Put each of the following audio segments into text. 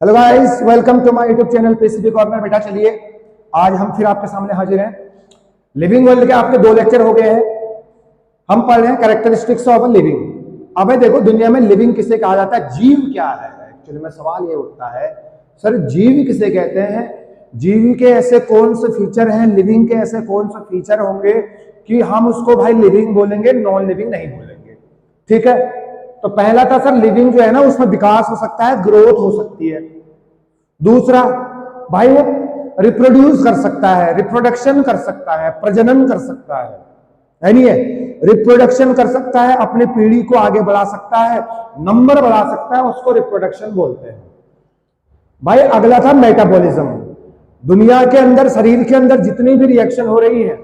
Hello guys, welcome to my YouTube channel PCB corner. बेटा चलिए आज हम फिर आपके सामने हाजिर हैं। लिविंग वर्ल्ड के आपके 2 लेक्चर हो गए हैं। हम पढ़ रहे हैं कैरेक्टरिस्टिक्स ऑफ लिविंग। अब देखो दुनिया में लिविंग किसे कहा जाता है, जीव क्या है। एक्चुअली में सवाल ये उठता है, सर जीव किसे कहते हैं, जीव के ऐसे कौन से फीचर हैं, लिविंग के ऐसे कौन से फीचर होंगे कि हम उसको भाई लिविंग बोलेंगे, नॉन लिविंग नहीं बोलेंगे। ठीक है, तो पहला था सर लिविंग जो है ना उसमें विकास हो सकता है, ग्रोथ हो सकती है। दूसरा भाई वो रिप्रोड्यूस कर सकता है, रिप्रोडक्शन कर सकता है, प्रजनन कर सकता है नहीं है, रिप्रोडक्शन कर सकता है, अपनी पीढ़ी को आगे बढ़ा सकता है, नंबर बढ़ा सकता है, उसको रिप्रोडक्शन बोलते हैं। भाई अगला था मेटाबॉलिज्म। दुनिया के अंदर, शरीर के अंदर जितनी भी रिएक्शन हो रही है,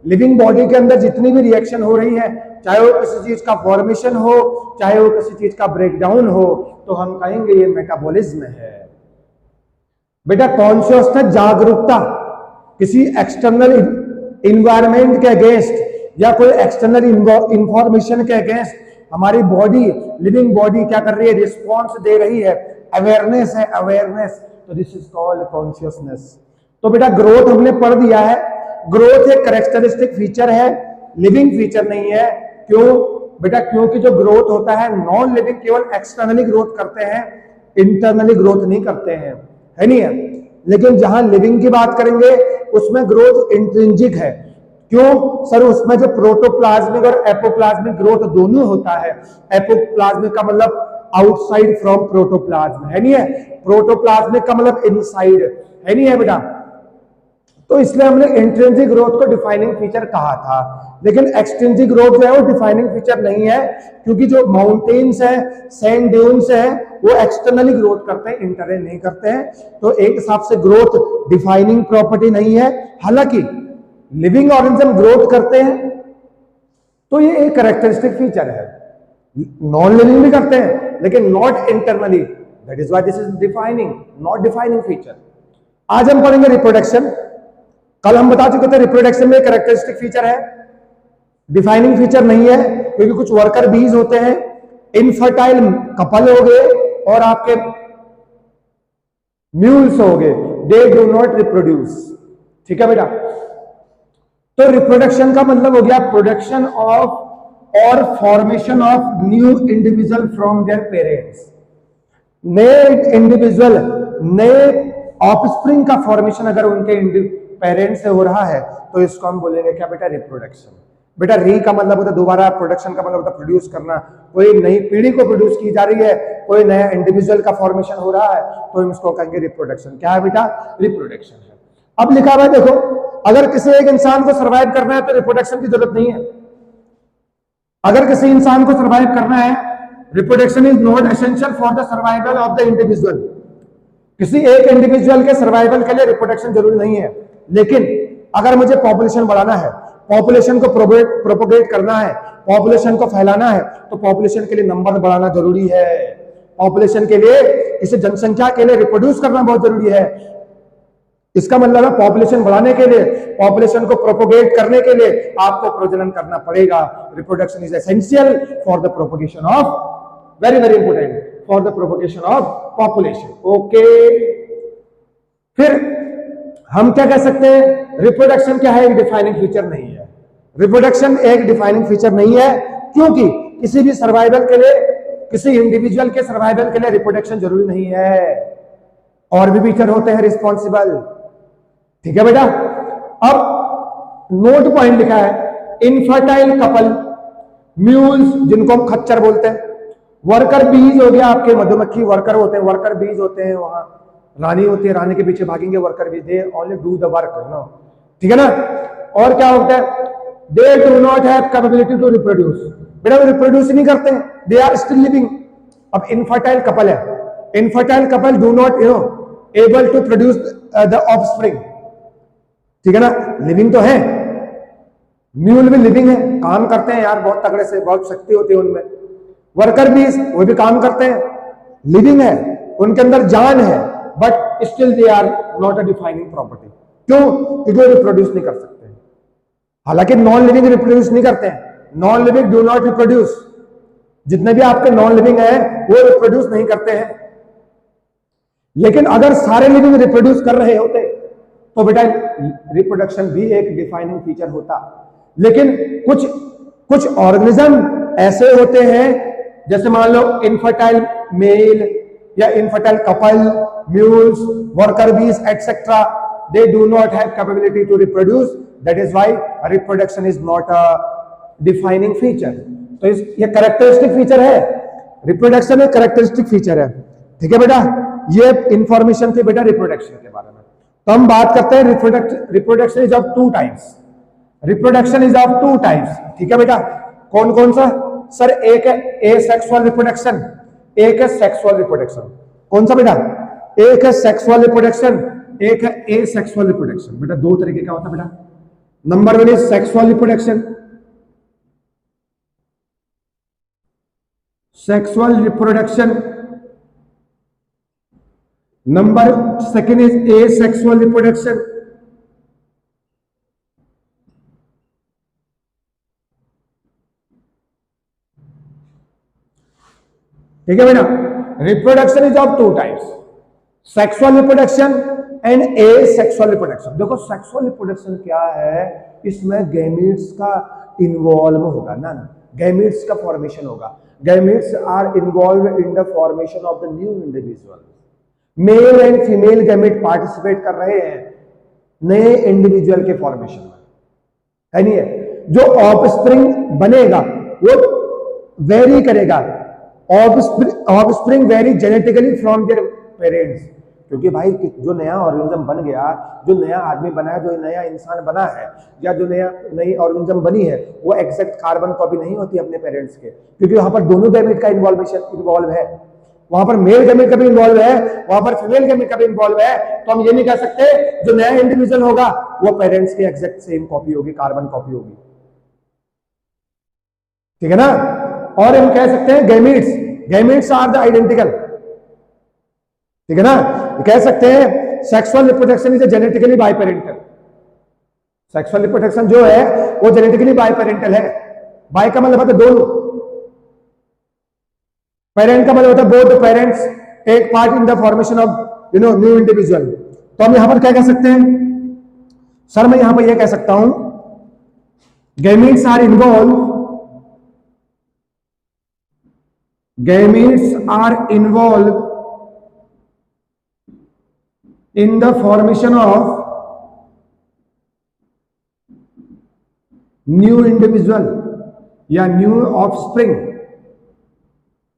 लिविंग बॉडी के अंदर जितनी भी रिएक्शन हो रही है, चाहे वो किसी चीज का फॉर्मेशन हो, चाहे वो किसी चीज का ब्रेकडाउन हो, तो हम कहेंगे ये मेटाबॉलिज्म है। बेटा कॉन्शियसनेस, जागरूकता, किसी एक्सटर्नल इन्वायरमेंट के अगेंस्ट या कोई एक्सटर्नल इंफॉर्मेशन के अगेंस्ट हमारी बॉडी, लिविंग बॉडी क्या कर रही है, रिस्पॉन्स दे रही है, अवेयरनेस है, अवेयरनेस, तो दिस इज कॉल्ड कॉन्शियसनेस। तो बेटा ग्रोथ हमने पढ़ दिया है। ग्रोथ एक कैरेक्टरिस्टिक फीचर है, लिविंग फीचर नहीं है। क्यों बेटा? क्योंकि जो ग्रोथ होता है, नॉन लिविंग केवल एक्सटर्नली ग्रोथ करते हैं, इंटरनली ग्रोथ नहीं करते हैं, है नहीं है। लेकिन जहां लिविंग की बात करेंगे उसमें ग्रोथ इंट्रिंसिक है। क्यों सर? उसमें जो प्रोटोप्लाज्मिक और एपोप्लाज्मिक ग्रोथ दोनों होता है। एपोप्लाज्मिक का मतलब आउटसाइड फ्रॉम प्रोटोप्लाज्म, है नहीं है। प्रोटोप्लाज्मिक का मतलब इनसाइड, है नहीं है बेटा। तो इसलिए हमने इंट्रिंसिक ग्रोथ को डिफाइनिंग फीचर कहा था। लेकिन एक्सट्रिंसिक ग्रोथ जो है वो डिफाइनिंग फीचर नहीं है, क्योंकि जो माउंटेन्स है, सैंड ड्यून्स है, वो एक्सटर्नली ग्रोथ करते हैं, इंटरनली नहीं करते हैं। तो एक हिसाब से ग्रोथ डिफाइनिंग प्रॉपर्टी नहीं है। हालांकि लिविंग ऑर्गेनिज्म ग्रोथ करते हैं, तो ये एक कैरेक्टरिस्टिक फीचर है। नॉन लिविंग भी करते हैं लेकिन not internally, that is why this is defining, not defining feature. आज हम पढ़ेंगे रिप्रोडक्शन। कल हम बता चुके थे रिप्रोडक्शन में कैरेक्टरिस्टिक फीचर है, डिफाइनिंग फीचर नहीं है। क्योंकि कुछ वर्कर बीज होते हैं, इनफर्टाइल कपल हो गए और आपके म्यूल्स हो गए, दे डू नॉट रिप्रोड्यूस। ठीक है बेटा। तो रिप्रोडक्शन का मतलब हो गया प्रोडक्शन ऑफ और formation of new individual from their parents. नए इंडिविजुअल, नए ऑफस्प्रिंग का फॉर्मेशन अगर उनके पेरेंट्स से हो रहा है तो इसको हम बोलेंगे क्या बेटा? रिप्रोडक्शन। बेटा री का मतलब होता है दोबारा, प्रोडक्शन का मतलब होता है प्रोड्यूस करना। कोई नई पीढ़ी को प्रोड्यूस की जा रही है, कोई नया इंडिविजुअल का फॉर्मेशन हो रहा है, तो हम इसको कहेंगे रिप्रोडक्शन। क्या है बेटा? रिप्रोडक्शन है। अब लिखा हुआ है देखो, अगर किसी एक इंसान को सर्वाइव करना है तो रिप्रोडक्शन की जरूरत नहीं है। अगर किसी इंसान को सर्वाइव करना है, reproduction is not essential for the survival of the individual. किसी एक इंडिविजुअल के सर्वाइवल के लिए रिप्रोडक्शन जरूरी नहीं है। लेकिन अगर मुझे पॉपुलेशन बढ़ाना है, पॉपुलेशन को प्रोपोगेट करना है, पॉपुलेशन को फैलाना है, तो पॉपुलेशन के लिए नंबर बढ़ाना जरूरी है। पॉपुलेशन के लिए, इस जनसंख्या के लिए रिप्रोड्यूस करना बहुत जरूरी है। इसका मतलब है पॉपुलेशन बढ़ाने के लिए, पॉपुलेशन को प्रोपोगेट करने के लिए आपको प्रजनन करना पड़ेगा। Reproduction is essential for the propagation of, very very important, for the propagation of population. Okay, फिर हम क्या कह सकते हैं? रिप्रोडक्शन क्या है? एक डिफाइनिंग फीचर नहीं है। रिप्रोडक्शन एक डिफाइनिंग फीचर नहीं है, क्योंकि किसी भी सर्वाइवल के लिए, किसी इंडिविजुअल के सर्वाइवल के लिए रिप्रोडक्शन जरूरी नहीं है। और भी फीचर होते हैं रिस्पॉन्सिबल। ठीक है बेटा। अब नोट पॉइंट लिखा है, इनफर्टाइल कपल, म्यूल्स जिनको हम खच्चर बोलते हैं, वर्कर बीज हो गया, आपके मधुमक्खी वर्कर होते हैं, वर्कर बीज होते हैं, वहां रानी होती है, रानी के पीछे भागेंगे worker bees, they only do the work, no. ठीक है ना। और क्या होता है? They do not have capability to reproduce. बेटा वो रिप्रोड्यूस नहीं करते हैं, दे आर स्टिल लिविंग। अब इनफर्टाइल कपल है, infertile couple do not able to produce the offspring. ठीक है ना। लिविंग तो है, म्यूल भी लिविंग है, काम करते हैं यार बहुत तगड़े से, बहुत शक्ति होती है उनमें। वर्कर बीज वो भी काम करते हैं, लिविंग है, उनके अंदर जान है, but still they are not a defining property. क्यों? क्योंकि वो रिप्रोड्यूस नहीं कर सकते। हालांकि नॉन लिविंग रिप्रोड्यूस नहीं करते हैं, non living do not reproduce. जितने भी आपके नॉन लिविंग है वो रिप्रोड्यूस नहीं करते हैं। लेकिन अगर सारे लिविंग रिप्रोड्यूस कर रहे होते तो बेटा रिप्रोडक्शन भी एक डिफाइनिंग फीचर होता। लेकिन कुछ कुछ ऑर्गेनिज्म ऐसे होते हैं, जैसे मान लो इनफर्टाइल मेल या इनफर्टाइल कपल, म्यूल्स, वर्कर बीज etcetera, they do not have capability to reproduce, that is why reproduction is not a defining feature। तो ये कैरेक्टरिस्टिक फीचर है, रिप्रोडक्शन एक कैरेक्टरिस्टिक फीचर है। ठीक है बेटा, ये इंफॉर्मेशन थी बेटा रिप्रोडक्शन के बारे में। तो हम बात करते हैं reproduction is of two types. Reproduction is of two types. ठीक है बेटा, कौन कौन सा सर? एक है एसेक्सुअल रिप्रोडक्शन, एक है सेक्सुअल रिप्रोडक्शन। कौन सा बेटा? एक है सेक्सुअल रिप्रोडक्शन, एक है एसेक्सुअल रिप्रोडक्शन। बेटा दो तरीके का होता है बेटा। Number one is sexual reproduction, sexual reproduction. Number second is asexual reproduction. ठीक है बेटा, reproduction is of two types, sexual reproduction and asexual reproduction. देखो सेक्सुअल रिप्रोडक्शन क्या है, इसमें गैमीट्स का इन्वॉल्व होगा ना, गैमीट्स का फॉर्मेशन होगा। Gametes are involve in the formation of the new individual. Male and female gamete participate कर रहे हैं नए इंडिविजुअल के फॉर्मेशन में, है नहीं है? जो ऑफस्प्रिंग बनेगा वो वेरी करेगा, offspring very genetically from their parents. क्योंकि भाई जो नया ऑर्गेनिज्म बन गया, जो नया आदमी बना है, जो नया इंसान बना है, या जो नई ऑर्गेनिज्म बनी है, वो एग्जैक्ट कार्बन कॉपी नहीं होती अपने पेरेंट्स के, क्योंकि वहां पर दोनों गैमेट का इन्वॉल्व है। वहां पर मेल गैमेट का भी इन्वॉल्व है, वहां पर फीमेल गैमेट का भी इन्वॉल्व है। तो हम ये नहीं कह सकते जो नया इंडिविजुअल होगा वो पेरेंट्स की एग्जैक्ट सेम कॉपी होगी, कार्बन कॉपी होगी। ठीक है ना? और हम कह सकते हैं गैमेट्स आर द आइडेंटिकल। ठीक है ना? कह सकते हैं sexual reproduction is genetically biparental. Sexual reproduction जो है वो जेनेटिकली बाइपेरेंटल है। बाय का मतलब होता है दोनों, पेरेंट का मतलब होता है both the parents take part in the formation of new individual. तो हम यहां पर क्या कह सकते हैं सर? मैं यहां पर यह कह सकता हूं gametes are involve in the formation of new individual या न्यू ऑफस्प्रिंग।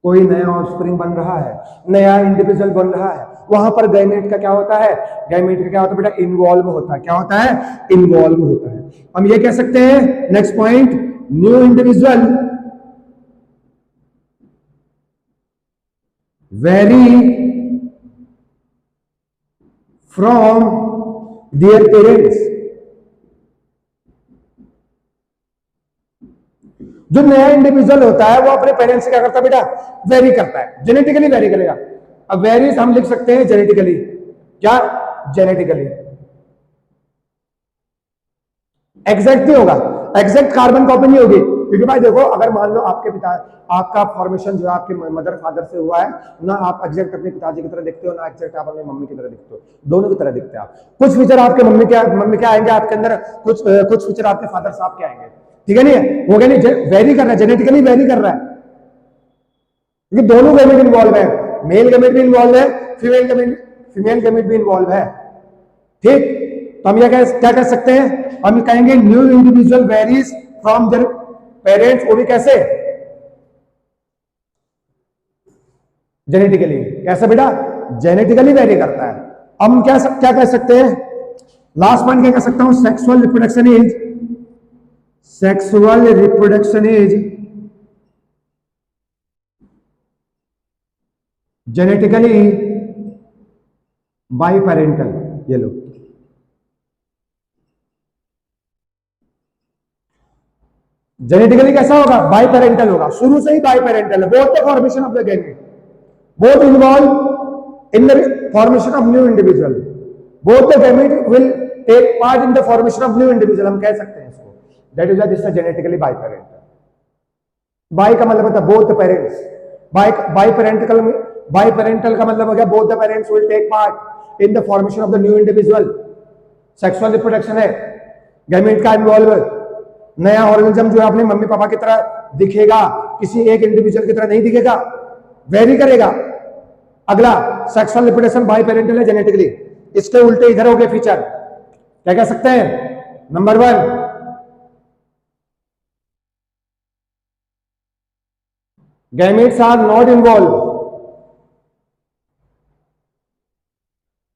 कोई नया ऑफस्प्रिंग बन रहा है, नया इंडिविजुअल बन रहा है, वहां पर गैमेट का क्या होता है? गैमेट का क्या होता है बेटा? इन्वॉल्व होता है। क्या होता है? इन्वॉल्व होता है। हम ये कह सकते हैं next point, new individual very from their parents. जो नया इंडिविजुअल होता है वो अपने पेरेंट्स से क्या करता है बेटा? वेरी करता है, जेनेटिकली वेरी करेगा। अब वेरी हम लिख सकते हैं जेनेटिकली। क्या? जेनेटिकली। एग्जैक्ट नहीं होगा, एग्जैक्ट कार्बन कॉपी नहीं होगी। क्योंकि भाई देखो, अगर मान लो आपके पिता, आपका फॉर्मेशन जो है आपके मदर फादर से हुआ है ना, आप एग्जैक्ट अपने पिताजी की तरह दिखते हो, ना एग्जैक्ट आप अपनी मम्मी की तरह दिखते हो, दोनों की तरह दिखते हैं आप। कुछ फीचर आपके मम्मी के आएंगे आपके अंदर, कुछ फीचर आपके फादर साहब के आएंगे। ठीक है? नहीं हो गया? नहीं, वेरी कर रहा है, जेनेटिकली वेरी कर रहा है, क्योंकि दोनों गैमेट इन्वॉल्व है, मेल गैमेट भी इन्वॉल्व है, फीमेल गैमेट भी इन्वॉल्व है। ठीक? तो हम ये क्या कह सकते हैं? हम कहेंगे new individual varies from their parents. वो भी कैसे? जेनेटिकली। कैसे बेटा? जेनेटिकली वेरी करता है। हम क्या कह सकते हैं? लास्ट पॉइंट क्या कह सकता हूं? Sexual reproduction is genetically biparental. ये लो, जेनेटिकली कैसा होगा? बाइपेरेंटल होगा, शुरू से ही बाइपेरेंटल है। Both the formation of the gamete, both involve in the formation of new individual, both the gamete will take part in the formation of new individual. हम कह सकते हैं इसको, that is this genetically biparental. Bi का मतलब होता है both parents. Biparental bi parental का मतलब हो गया both the parents will take part in the formation of the new individual. Sexual reproduction है, गैमेट का इन्वॉल्व, नया ऑर्गेनिज्म जो है अपने मम्मी पापा की तरह दिखेगा, किसी एक इंडिविजुअल की तरह नहीं दिखेगा, वेरी करेगा। अगला सेक्सुअल रिप्रोडक्शन बाई पेरेंटल है जेनेटिकली, इसके उल्टे इधर हो गए फीचर, क्या कह सकते हैं? Number 1 gametes are not involve,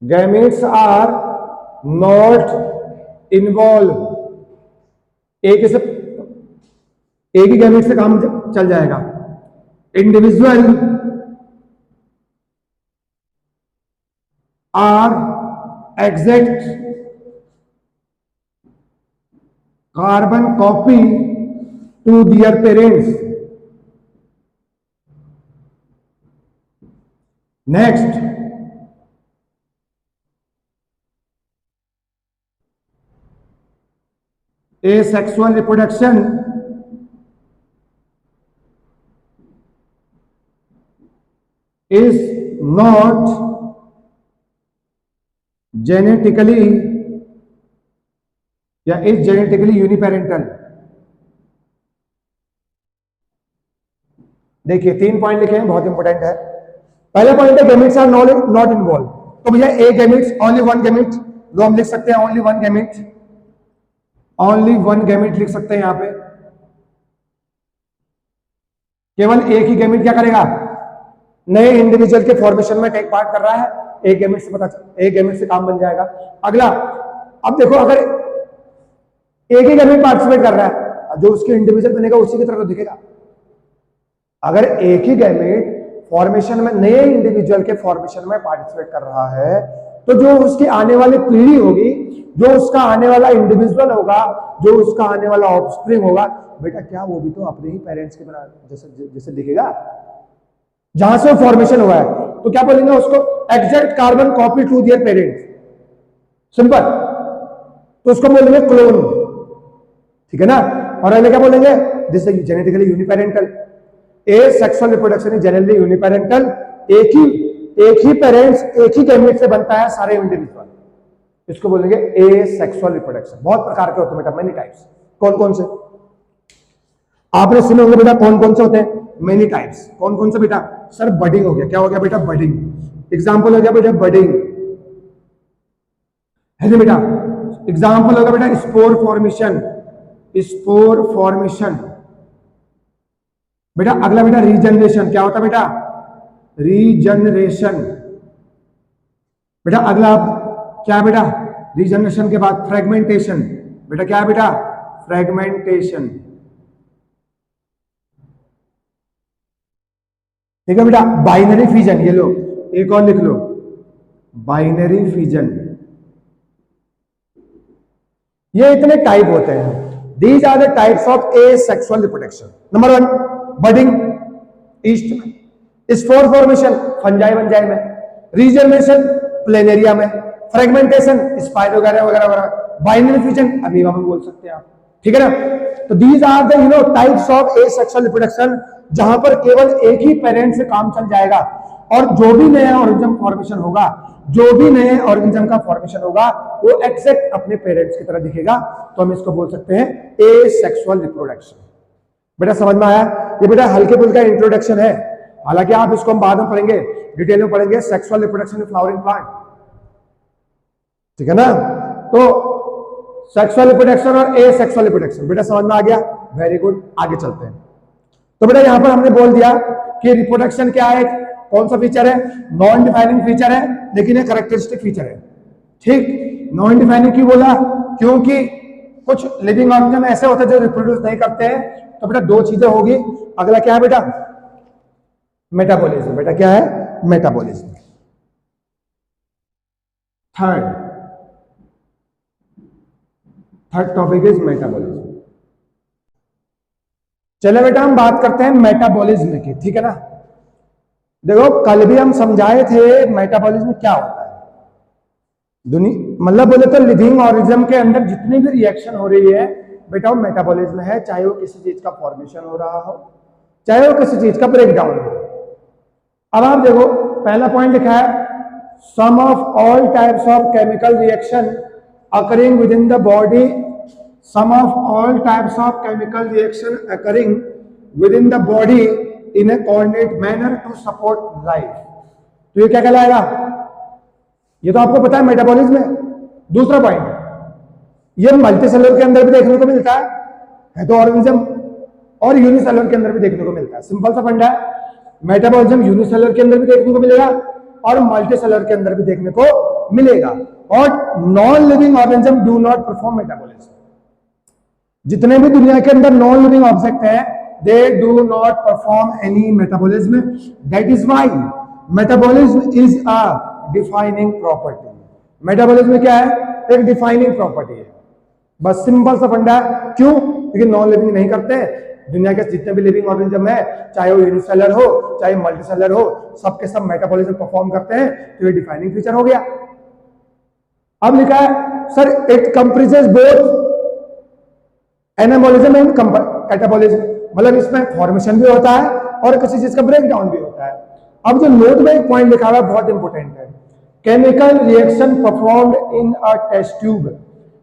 gametes are not involve, एक ही गैमेट से काम चल जाएगा। Individual are exact carbon copy to their parents. Next, asexual reproduction is not genetically या is genetically uniparental। देखिए 3 पॉइंट लिखे हैं, बहुत इंपॉर्टेंट है। पहला पॉइंट है गैमेट्स आर नॉट इन्वॉल्व, तो भैया ए गैमेट्स ओनली वन गैमेट, जो हम लिख सकते हैं only one gamete, only one gamete लिख सकते हैं यहां पे। केवल एक ही गैमेट क्या करेगा? नए इंडिविजुअल के फॉर्मेशन में टेक पार्ट कर रहा है, एक गैमेट से एक गैमेट से काम बन जाएगा। अगला, अब देखो अगर एक ही गैमेट पार्टिसिपेट कर रहा है, जो उसके इंडिविजुअल बनेगा उसी की तरह तो दिखेगा। अगर एक ही गैमेट फॉर्मेशन में नए इंडिविजुअल के फॉर्मेशन में पार्टिसिपेट कर रहा है, तो जो उसकी आने वाली पीढ़ी होगी, जो उसका आने वाला इंडिविजुअल होगा, जो उसका आने वाला ऑफस्प्रिंग होगा, बेटा क्या वो भी तो अपने ही पेरेंट्स के बना जैसे दिखेगा, जहां से फॉर्मेशन हुआ है। तो क्या बोलेंगे उसको? Exact carbon copy to their parents, simple. तो उसको बोलेंगे क्लोन, ठीक है ना। और अगले क्या बोलेंगे? This is genetically uniparental. Asexual reproduction is generally uniparental, एक ही पेरेंट्स एक ही गैमेट से बनता है सारे इंडिविजुअल, इसको बोलेंगे एसेक्सुअल रिप्रोडक्शन। बहुत प्रकार के होते हैं बेटा, मेनी टाइप्स। कौन कौन से आपने सुने होंगे बेटा? कौन कौन से होते हैं? Many types. कौन कौन से बेटा? सर बडिंग हो गया, क्या हो गया बेटा? बडिंग। एग्जाम्पल हो गया बेटा बडिंग, है ना बेटा? एग्जाम्पल होगा बेटा स्पोर फॉर्मेशन, स्पोर फॉर्मेशन बेटा। अगला बेटा रीजनरेशन, क्या होता है बेटा? रीजनरेशन बेटा। अगला क्या बेटा? रीजनरेशन के बाद फ्रेगमेंटेशन बेटा, क्या है बेटा? फ्रेगमेंटेशन, ठीक है बेटा। बाइनरी फिजन, ये लो एक और लिख लो, बाइनरी फिजन। ये इतने टाइप होते हैं। These are the types of asexual reproduction. Number 1 budding, yeast में। स्पोर फॉर्मेशन फंजाई वंजाई में। रीजनरेशन प्लेनेरिया में। फ्रेगमेंटेशन स्पाइरो वगैरह वगैरह वगैरह। बाइनरी फिजन अमीबा में बोल सकते हैं आप, ठीक है ना। तो these are the types of asexual reproduction, जहां पर केवल एक ही पेरेंट से काम चल जाएगा, और जो भी नया ऑर्गेनिज्म फॉर्मेशन होगा, जो भी नए ऑर्गेनिज्म का फॉर्मेशन होगा, वो एक्सेक्ट अपने पेरेंट्स की तरह दिखेगा। तो हम इसको बोल सकते हैं एसेक्सुअल रिप्रोडक्शन। बेटा समझ में आया? ये बेटा हल्के फुल्का इंट्रोडक्शन है, हालांकि आप इसको हम बाद में पढ़ेंगे, डिटेल में पढ़ेंगे, sexual reproduction in flowering plant, ठीक है ना। तो सेक्सुअल रिप्रोडक्शन और एसेक्सुअल रिप्रोडक्शन बेटा समझ में आ गया? वेरी गुड, आगे चलते हैं। तो बेटा यहां पर हमने बोल दिया कि रिप्रोडक्शन क्या है, कौन सा फीचर है? नॉन डिफाइनिंग फीचर है, लेकिन ये कैरेक्टरिस्टिक फीचर है, ठीक। नॉन डिफाइनिंग क्यों बोला? क्योंकि कुछ लिविंग ऑर्गेनिज्म ऐसे होते हैं जो रिप्रोड्यूस नहीं करते हैं। तो बेटा दो चीजें होगी। अगला क्या है बेटा? मेटाबॉलिज्म। बेटा क्या है? Metabolism. Third topic is metabolism. चले बेटा हम बात करते हैं मेटाबॉलिज्म की, ठीक है ना। देखो कल भी हम समझाए थे मेटाबॉलिज्म क्या होता है। दुनिया मतलब बोले तो लिविंग ऑर्गेनिज्म के अंदर जितनी भी रिएक्शन हो रही है बेटा वो मेटाबॉलिज्म है, चाहे वो किसी चीज का फॉर्मेशन हो रहा हो, चाहे वो किसी चीज का ब्रेकडाउन हो। अब आप देखो पहला पॉइंट लिखा है sum of all types of chemical reaction occurring within the body, sum of all types of chemical reaction occurring within the body in a coordinate manner to support life. तो ये क्या कहलाएगा? ये तो आपको पता है metabolism में। दूसरा पॉइंट, ये मल्टीसेलुलर के अंदर भी देखने को मिलता है तो ऑर्गेनिज्म, और यूनिसेलुलर के अंदर भी देखने को मिलता है। सिंपल सा फंडा है, मेटाबॉलिज्म यूनिसेलुलर के अंदर भी देखने को मिलेगा और मल्टीसेलुलर के अंदर भी देखने को मिलेगा। और non living organism do not perform metabolism. जितने भी दुनिया के अंदर नॉन लिविंग ऑब्जेक्ट है, they do not perform any metabolism. That is why metabolism is a defining property. Metabolism क्या है? एक डिफाइनिंग प्रॉपर्टी है। बस सिंपल सा फंडा है। क्यों? क्योंकि नॉन लिविंग नहीं करते हैं। दुनिया के जितने भी लिविंग ऑर्गेनिज्म है, चाहे वो यूनिसेलुलर हो चाहे मल्टीसेलुलर हो, सबके सब मेटाबॉलिज्म परफॉर्म करते हैं, तो ये डिफाइनिंग फीचर हो गया। अब लिखा है sir it comprises both anabolism and catabolism, मतलब इसमें फॉर्मेशन भी होता है और किसी चीज का ब्रेक डाउन भी होता है। अब जो नोट में एक पॉइंट लिखा हुआ है बहुत इंपॉर्टेंट है, chemical reaction performed in a test tube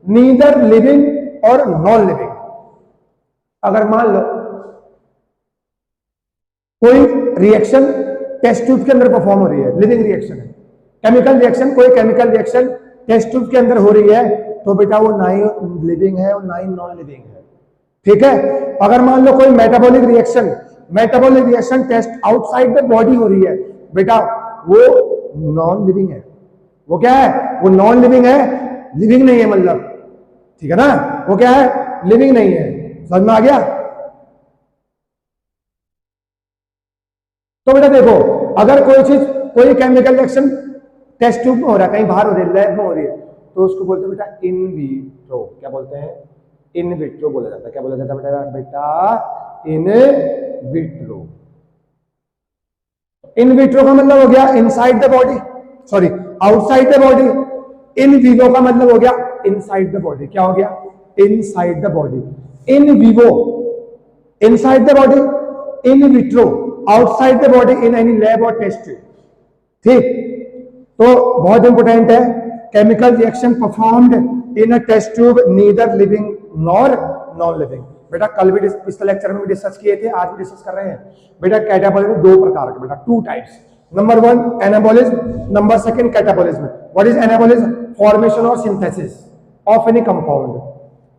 neither living और नॉन लिविंग। अगर मान लो कोई रिएक्शन टेस्ट ट्यूब के अंदर परफॉर्म हो रही है, लिविंग रिएक्शन है, केमिकल रिएक्शन, कोई केमिकल रिएक्शन टेस्ट ट्यूब के अंदर हो रही है, तो बेटा वो ना ही लिविंग है और ना ही नॉन लिविंग है। ठीक है। अगर मान लो कोई metabolic reaction test outside the body हो रही है, बेटा वो नॉन लिविंग है। वो क्या है? वो नॉन लिविंग है, लिविंग नहीं है, मतलब ठीक है ना। वो क्या है? लिविंग नहीं है। समझ में आ गया? तो बेटा देखो, अगर कोई चीज, कोई केमिकल रिएक्शन टेस्ट ट्यूब में हो रहा है, कहीं बाहर हो रही है, लैब में हो रही है, तो उसको बोलते हैं बेटा इन विट्रो। क्या बोलते हैं? इन विट्रो बोला जाता है। क्या बोला जाता है बेटा? बेटा इन विट्रो। इन विट्रो का मतलब हो गया inside the body, sorry outside the body. In Vivo का मतलब हो गया इनसाइड द बॉडी। क्या हो गया? Inside the body. In vivo inside the body, in vitro outside the body in any lab और टेस्ट ट्यूब। ठीक, तो बहुत इंपॉर्टेंट है, chemical reaction performed in a test tube neither living nor non living. बेटा कल भी पिछले lecture में भी डिस्कस किए थे, आज भी डिस्कस कर रहे हैं। बेटा कैटाबॉलिज्म दो प्रकार के, बेटा two types. Number one anabolism, number second catabolism. What is anabolism? Formation और synthesis of any compound.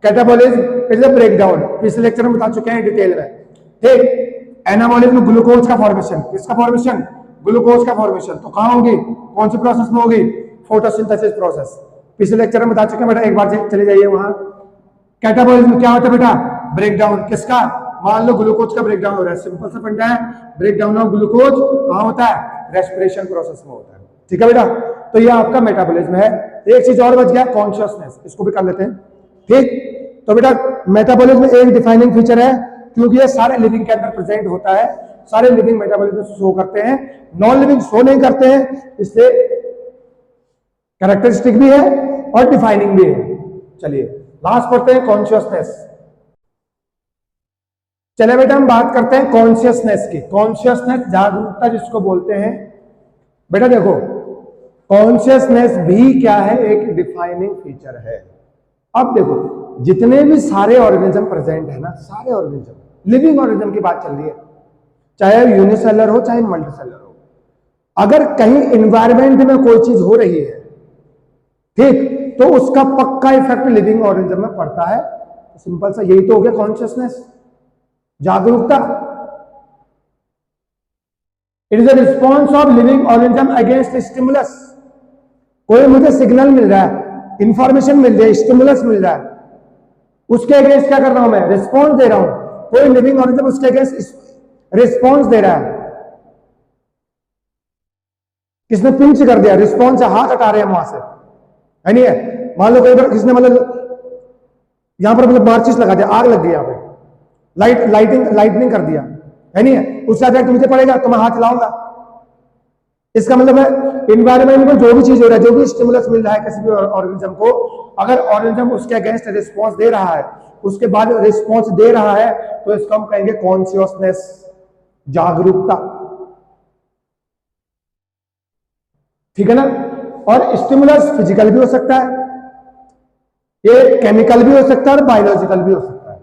Catabolism is a breakdown, पिछले लेक्चर में बता चुके हैं डिटेल में। ठीक, एनाबॉलिज्म ग्लूकोज का फॉर्मेशन। किसका फॉर्मेशन? ग्लूकोज का फॉर्मेशन। तो कहां होगी? कौन सी प्रोसेस में होगी? Photosynthesis process. पिछले लेक्चर में बता चुके हैं बेटा, एक बार चले जाइए वहां। कैटाबॉलिज्म क्या होता है बेटा? ब्रेकडाउन। किसका? मान लो ग्लूकोज का ब्रेकडाउन हो रहा है, सिंपल सा फंडा है, ब्रेकडाउन ऑफ ग्लूकोज कहां होता है? रेस्पिरेशन प्रोसेस में होता है। ठीक है बेटा, तो ये आपका मेटाबॉलिज्म है। एक चीज और बच गया, कॉन्शियसनेस, इसको भी कर लेते हैं। ठीक, तो बेटा मेटाबॉलिज्म एक डिफाइनिंग फीचर है, क्योंकि ये सारे लिविंग के अंदर प्रेजेंट होता है, सारे लिविंग मेटाबॉलिज्म शो करते हैं, नॉन लिविंग शो नहीं करते हैं, इससे कैरेक्टरिस्टिक भी है और डिफाइनिंग भी है। चलिए लास्ट पढ़ते हैं, कॉन्शियसनेस। चले बेटा हम बात करते हैं कॉन्शियसनेस की। कॉन्शियसनेस जागरूकता जिसको बोलते हैं। बेटा देखो, कॉन्शियसनेस भी क्या है? एक डिफाइनिंग फीचर है। अब देखो, जितने भी सारे ऑर्गेनिज्म प्रेजेंट है ना, सारे ऑर्गेनिज्म, लिविंग ऑर्गेनिज्म की बात चल रही है, चाहे यूनिसेलुलर हो चाहे मल्टीसेलुलर हो, अगर कहीं एनवायरमेंट में कोई चीज हो रही है, ठीक, तो उसका पक्का इफेक्ट लिविंग ऑर्गेनिज्म में पड़ता है। सिंपल सा यही तो हो गया कॉन्शियसनेस, जागरूकता। It is a response of living organism against stimulus. कोई मुझे सिग्नल मिल रहा है, इंफॉर्मेशन मिल रही है, स्टिमुलस मिल रहा है, उसके अगेंस्ट क्या कर रहा हूं मैं? रिस्पॉन्स दे रहा हूं। कोई लिविंग ऑर्गेनिज्म उसके अगेंस्ट रिस्पॉन्स दे रहा है। किसने पिंच कर दिया, रिस्पॉन्स है, हाथ हटा रहे हैं वहां से, है नहीं है? मान लो कई बार किसने मतलब यहां पर मतलब मार्चिस लगा दिया, आग लग गई, यहां पे लाइटनिंग कर दिया, है नहीं है? उसका इफेक्ट मुझे पड़ेगा तो मैं हाथ चलाऊंगा। इसका मतलब है एनवायरमेंट में जो भी चीज हो रहा है, जो भी स्टिमुलस मिल रहा है किसी भी ऑर्गेनिज्म को, अगर ऑर्गेनिज्म उसके अगेंस्ट रिस्पॉन्स दे रहा है, उसके बाद रिस्पॉन्स दे रहा है, तो इसको हम कहेंगे कॉन्शियसनेस, जागरूकता। ठीक है ना। और स्टिमुलस फिजिकल भी हो सकता है, ये केमिकल भी हो सकता है और बायोलॉजिकल भी हो सकता है।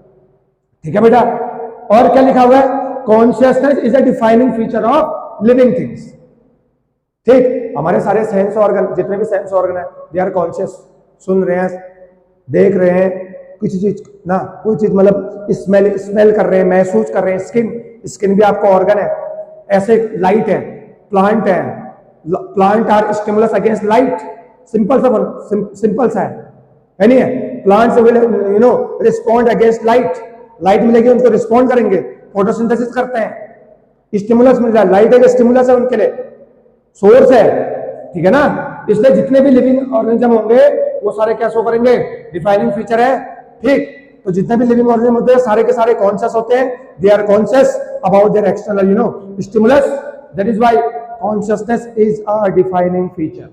ठीक है बेटा। और क्या लिखा हुआ है, consciousness is a defining feature of living things. ठीक, हमारे सारे सेंस ऑर्गन, जितने भी सेंस ऑर्गन है, दे आर कॉन्शियस। सुन रहे हैं, देख रहे हैं किसी चीज ना, कोई चीज मतलब स्मेल कर रहे हैं, महसूस कर रहे हैं। स्किन भी आपका ऑर्गन है। ऐसे लाइट है, प्लांट है, plant are stimulus against light. Simple सा है नहीं है। Plants will respond against light. Light मिलेगी उनको, रिस्पॉन्ड करेंगे, फोटोसिंथेसिस करते हैं, स्टिमुलस मिल रहा है। लाइट है, स्टिमुलस है उनके लिए, सोर्स है। ठीक है ना। इसलिए जितने भी लिविंग ऑर्गेनिज्म होंगे वो सारे क्या शो करेंगे, डिफाइनिंग फीचर है। ठीक, तो जितने भी लिविंग ऑर्गेनिज्म होते हैं सारे के सारे कॉन्शियस होते हैं। They are conscious about their external stimulus. That is why consciousness is a defining feature.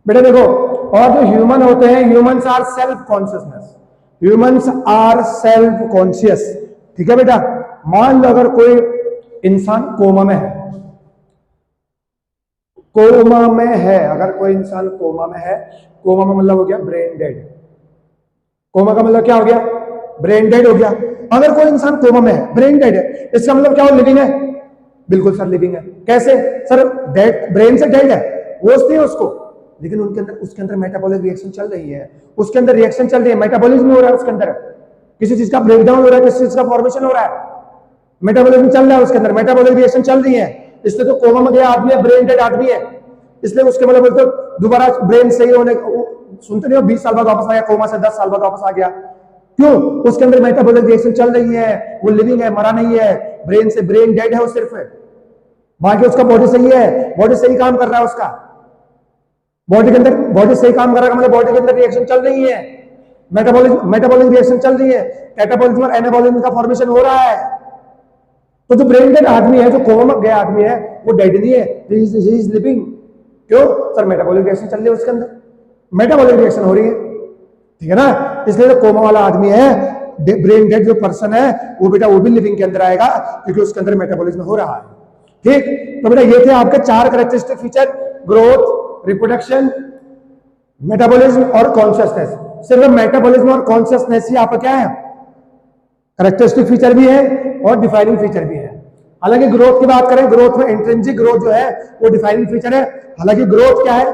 बेटा देखो, और जो ह्यूमन होते हैं, humans are self consciousness, humans are self conscious. ठीक है बेटा। मान लो अगर कोई इंसान कोमा में है, कोमा में है, अगर कोई इंसान कोमा में है, कोमा में मतलब हो गया ब्रेन डेड। कोमा का मतलब क्या हो गया, ब्रेन डेड हो गया। अगर कोई इंसान कोमा में है, ब्रेन डेड है, इसका मतलब क्या हो, लिविंग है। बिल्कुल सर, लिविंग है। कैसे सर, डेड, ब्रेन से डेड है, होश नहीं है उसको, लेकिन उनके अंदर, उसके अंदर मेटाबॉलिक रिएक्शन चल रही है, उसके अंदर रिएक्शन चल रही है, मेटाबॉलिज्म हो रहा है उसके अंदर, किसी चीज का ब्रेकडाउन हो रहा है, किसी चीज का फॉर्मेशन हो रहा है, मेटाबॉलिज्म चल रहा है उसके अंदर, मेटाबॉलिक रिएक्शन चल रही है। इसलिए तो कोमा में गया आदमी है, ब्रेन डेड आदमी है, इसलिए उसके मतलब बोलते दोबारा ब्रेन सही होने, सुनते नहीं हो 20 साल बाद वापस आया, कोमा से 10 साल बाद वापस आ गया। क्यों? उसके अंदर मेटाबॉलिक रिएक्शन चल रही है, वो लिविंग है, मरा नहीं है। ब्रेन से, ब्रेन डेड है वो सिर्फ है, बाकी उसका बॉडी सही है, बॉडी सही काम कर रहा है उसका, बॉडी के अंदर, बॉडी सही काम कर रहा है मतलब बॉडी के अंदर रिएक्शन चल रही है, मेटाबॉलिक रिएक्शन चल रही है, कैटाबॉलिज्म और एनाबॉलिज्म का फॉर्मेशन हो रहा है। तो जो ब्रेन डेड आदमी है, जो कोमा में गया आदमी है, वो डेड नहीं है, ही इज लिविंग। क्यों सर? मेटाबॉलिक रिएक्शन चल रही है उसके अंदर, मेटाबॉलिक रिएक्शन हो रही है। ठीक है ना। इसलिए जो कोमा वाला आदमी है, ब्रेन डेड जो पर्सन है, वो बेटा वो भी लिविंग के अंदर आएगा, क्योंकि उसके अंदर मेटाबॉलिज्म हो रहा है। ठीक, तो बेटा ये थे आपके 4 characteristic feature, growth, reproduction, metabolism और कॉन्शियसनेस। सिर्फ मेटाबॉलिज्म और कॉन्शियसनेस ही आपका क्या है, कैरेक्टरिस्टिक फीचर भी है और डिफाइनिंग फीचर भी है। हालांकि ग्रोथ की बात करें, ग्रोथ में इंट्रिंसिक ग्रोथ जो है वो डिफाइनिंग फीचर है। हालांकि ग्रोथ क्या है,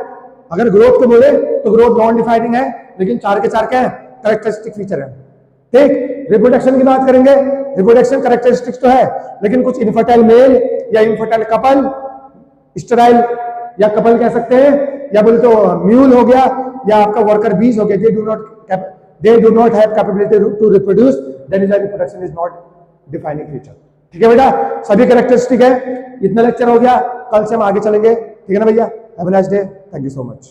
अगर ग्रोथ को बोले तो ग्रोथ नॉन डिफाइनिंग है, लेकिन 4 के 4 क्या है, कैरेक्टरिस्टिक फीचर है। ठीक, रिप्रोडक्शन की बात करेंगे, रिप्रोडक्शन कैरेक्टरिस्टिक्स तो है, लेकिन कुछ इनफर्टाइल मेल या इनफर्टाइल कपल, स्टेराइल या कपल कह सकते हैं, या बोले तो म्यूल हो गया, या आपका वर्कर बीज हो गया, they do not have capability to reproduce, then is reproduction is not defining feature. ठीक है बेटा, सभी कैरेक्टरिस्टिक है। इतना लेक्चर हो गया, कल से हम आगे चलेंगे। ठीक है ना भैया, have a nice day, thank you so much.